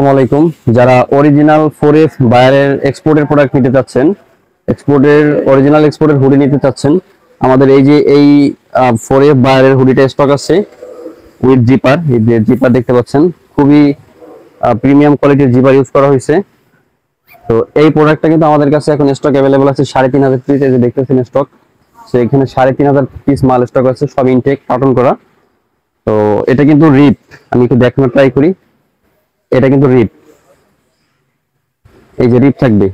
আসসালামু আলাইকুম। যারা অরিজিনাল 4F বায়ারের এক্সপোর্টের প্রোডাক্ট নিতে চাচ্ছেন, অরিজিনাল এক্সপোর্টের হুডি নিতে চাচ্ছেন, আমাদের এই 4F বায়ারের হুডিটা স্টক আছে উইথ জিপার। এই যে জিপার দেখতে পাচ্ছেন, খুবই প্রিমিয়াম কোয়ালিটির জিপার ইউজ করা হয়েছে। তো এই প্রোডাক্টটা কিন্তু আমাদের কাছে এখন স্টক অ্যাভেলেবল আছে 3,500 পিস। এই যে দেখতেছেন স্টক, তো এখানে 3,500 পিস মাল স্টক আছে, সব ইনটেক কার্টন করা। তো এটা কিন্তু রিপ, আমি একটু দেখানোর ট্রাই করি। এটা কিন্তু রিপ, এই যে রিপ থাকবে,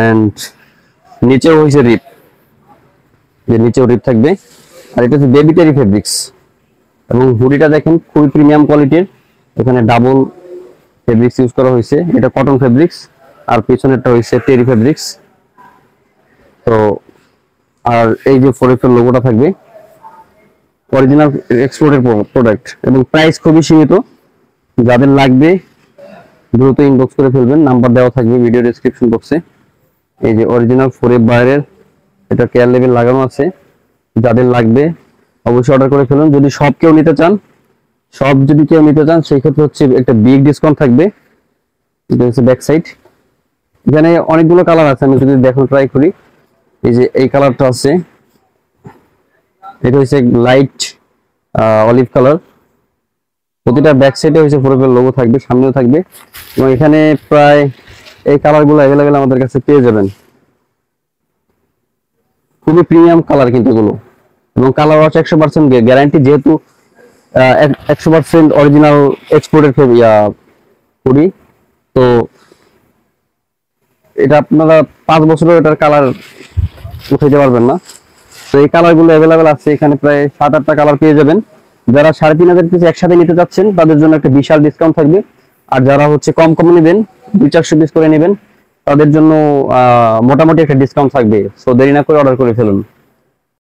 এন্ড নিচেও হয়েছে রিপ, যে নিচেও রিপ থাকবে। আর এটা হচ্ছে বেবি টেরি ফেব্রিক্স, এবং হুডিটা দেখেন খুবই প্রিমিয়াম কোয়ালিটির। এখানে ডাবল ফেব্রিক্স ইউজ করা হয়েছে, এটা কটন ফেব্রিক্স, আর পিছনেরটা হয়েছে টেরি ফেব্রিক্স। তো আর এই যে 4F এর লোগোটা থাকবে, অরিজিনাল এক্সপোর্টের প্রোডাক্ট, এবং প্রাইস খুবই সীমিত। যাদের লাগবে দ্রুত ইনবক্স করে ফেলবেন, নাম্বার দেওয়া থাকবে ভিডিও ডেসক্রিপশন বক্সে। এই যে অরিজিনাল 4F বাইরের, এটা কেয়ার লেভেল লাগানো আছে। যাদের লাগবে অবশ্যই অর্ডার করে ফেলুন। যদি সব কেউ নিতে চান সেই ক্ষেত্রে হচ্ছে একটা বিগ ডিসকাউন্ট থাকবে। এটা হচ্ছে ব্যাক সাইড, এখানে অনেকগুলো কালার আছে, আমি যদি দেখানো ট্রাই করি। এই যে এই কালারটা আছে, এটা হচ্ছে লাইট অলিভ কালার। প্রতিটা ব্যাক সাইডে হচ্ছে 4F এর লোগো থাকবে, সামনেও থাকবে, এবং এখানে প্রায় এই কালারগুলো অ্যাভেলেবেল আমাদের কাছে পেয়ে যাবেন। খুবই প্রিমিয়াম কালার কিন্তু এগুলো, এবং কালার ওয়াশ 100% গ্যারান্টি, যেহেতু 100% অরিজিনাল এক্সপোর্টের করি। তো এটা আপনারা 5 বছরের এটার কালার উঠাইতে পারবেন না। তো এই কালারগুলো অ্যাভেলেবেল আছে, এখানে প্রায় 7-8টা কালার পেয়ে যাবেন। যারা 3,500 পিস একসাথে নিতে চাচ্ছেন তাদের জন্য একটা বিশাল ডিসকাউন্ট থাকবে। আর যারা হচ্ছে কম কম নেবেন, 200-400 পিস করে নেবেন, তাদের জন্য মোটামুটি একটা ডিসকাউন্ট থাকবে। সো দেরি না করে অর্ডার করে ফেলুন।